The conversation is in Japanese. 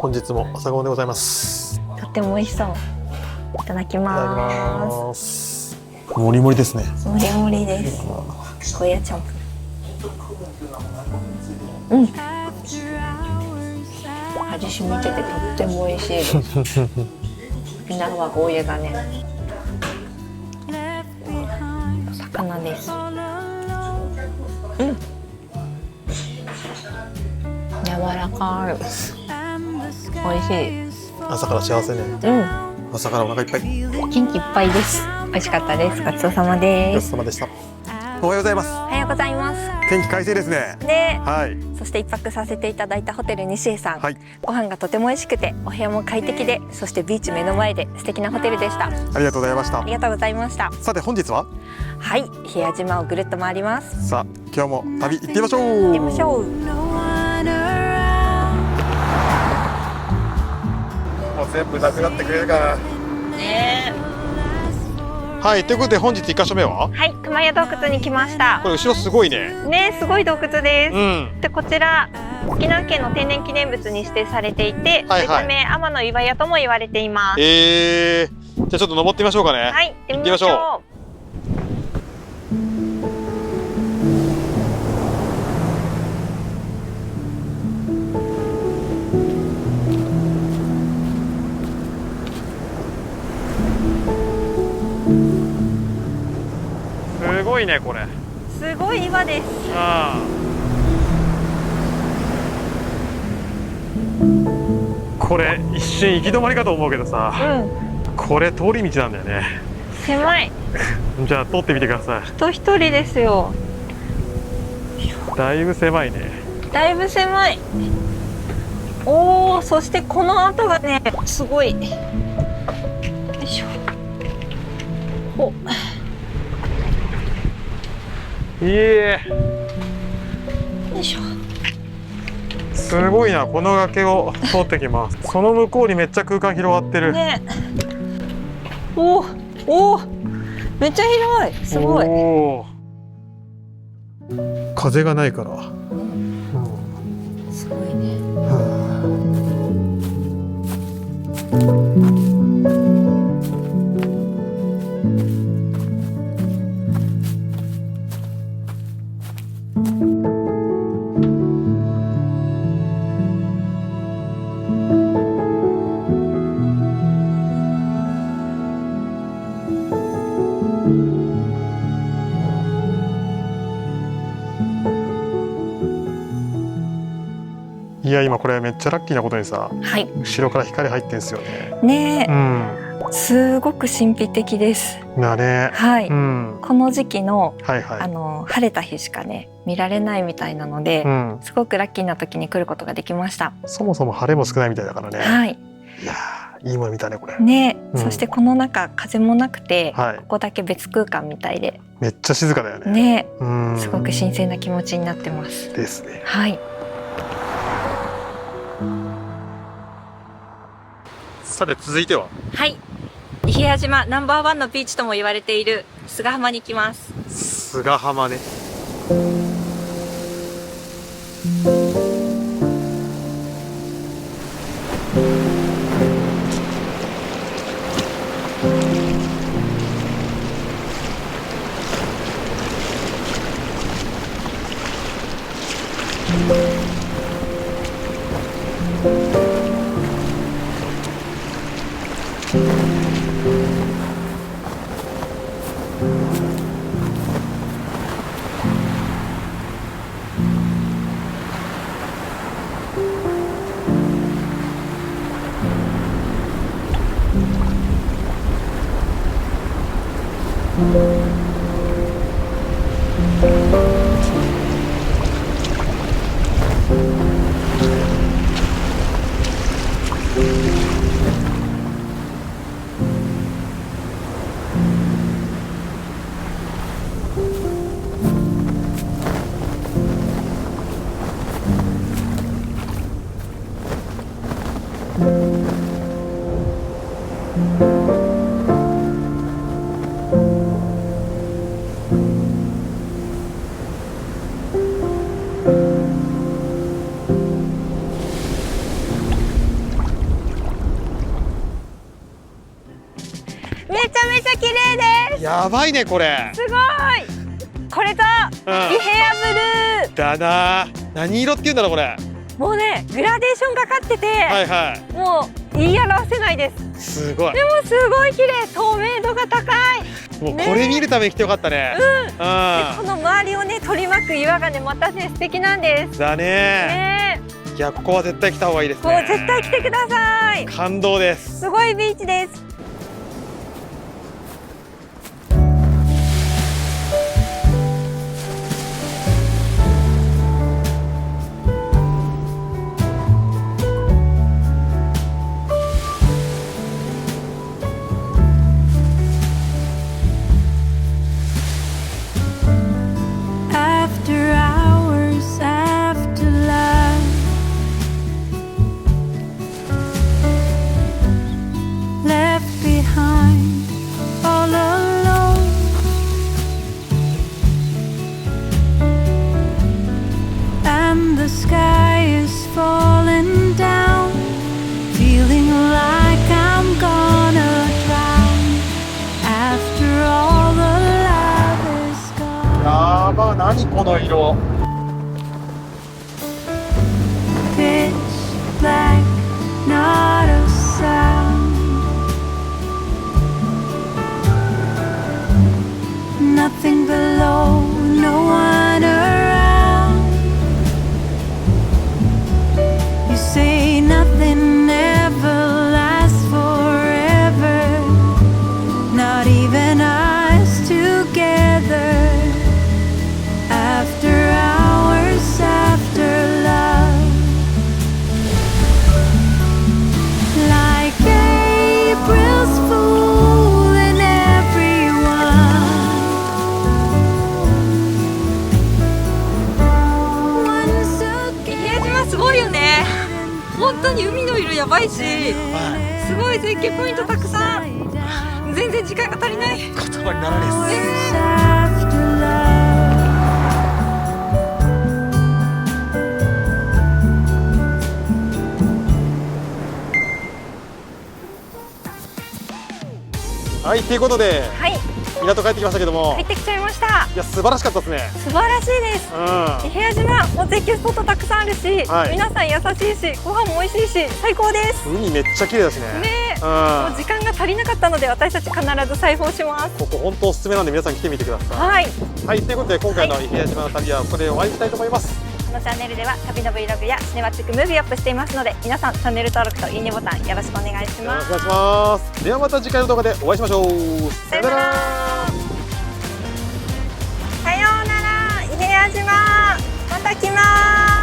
本日も朝ごはんでございます。とっても美味しそう。いただきます。もりもりですね。もりもりです。ゴーヤチャンプル。うん。味染みててとっても美味しいです。みんなはゴーヤがね。魚です。うん。柔らかい。美味しい。朝から幸せね。うん。朝からお腹いっぱい。元気いっぱいです。美味しかったです。ごちそうさまです。ごちそうさまでした。おはようございます。おはようございます。天気快晴ですね。ね。はい。そして一泊させていただいたホテル西江さん。はい。ご飯がとても美味しくて、お部屋も快適で、そしてビーチ目の前で素敵なホテルでした。ありがとうございました。ありがとうございました。さて本日は？はい、檜屋島をぐるっと回ります。さあ今日も旅行ってみましょう。行ってみましょう。もう全部なくなってくれるから。ね。はい、ということで本日1カ所目は？はい、熊谷洞窟に来ました。これ後ろすごいね。ね、すごい洞窟です。うん。で、こちら沖縄県の天然記念物に指定されていて、はいはい、別名天の岩屋とも言われています。じゃあちょっと登ってみましょうかね。はい、行ってみましょう。すごいねこれ。すごい岩です。ああ。これ一瞬行き止まりかと思うけどさ、これ通り道なんだよね。狭い。じゃあ通ってみてください。人一人ですよ。だいぶ狭いね。だいぶ狭い。おお、そしてこの後がね、すごい。よいしょ。お。いえ。よいしょ。すごいな、この崖を通ってきます。その向こうにめっちゃ空間広がってる。ね。おお、おお、めっちゃ広い。すごい。風がないから。すごいね。いや今これめっちゃラッキーなことにさ、はい、後ろから光入ってんすよね。ねえ、すごく神秘的です。だね。はい、この時期の、晴れた日しかね見られないみたいなので、すごくラッキーな時に来ることができました。そもそも晴れも少ないみたいだからね。はい。いやいいもの見たねこれ。ね、そしてこの中風もなくて、ここだけ別空間みたいで。めっちゃ静かだよね。ね、すごく新鮮な気持ちになってます。ですね。はい。さて続いては、はい、檜屋島ナンバーワンのビーチとも言われている菅浜に行きます。菅浜ね。やばいねこれ。すごい。これぞうん、イヘアブルー。だな。何色って言うんだろうこれ。もうね、グラデーションかかってて、はいはもう言い表せないです。い。すごい。でもすごい綺麗、透明度が高い。もうこれ見るために来てよかったね。でこの周りをね取り巻く岩がねまたね素敵なんです。だね。ね、いや、ここは絶対来た方がいいですね。もう絶対来てください。感動です。すごいビーチです。The sky is falling down, feeling like I'm gonna drown. After all the love is gone. やば、何この色。Pitch black, not a sound. Nothing below, no one around. Say nothing ever lasts forever, not even us together. After hours, after love, like April's fooling everyone. Once again. 伊平屋島すごいよね。本当に海の色やばいし、すごい絶景ポイントたくさん。全然時間が足りない。言葉にならないです。after love. はい、ということではい、港帰ってきましたけども、入ってきちゃいました。いや素晴らしかったですね。素晴らしいです。伊平屋島も絶景スポットたくさんあるし、はい、皆さん優しいし、ご飯も美味しいし、最高です。海めっちゃ綺麗だしね。ね、もう時間が足りなかったので、私たち必ず裁縫します。ここ本当おすすめなんで皆さん来てみてください。はい。はい、ということで今回の伊平屋島の旅はここで終わりにしたいと思います。このチャンネルでは旅の Vlog やシネマチックムービーをアップしていますので、皆さんチャンネル登録といいねボタンよろしくお願いします。よろしくお願いします。ではまた次回の動画でお会いしましょう。さよなら。さようなら、伊平屋島、また来ます。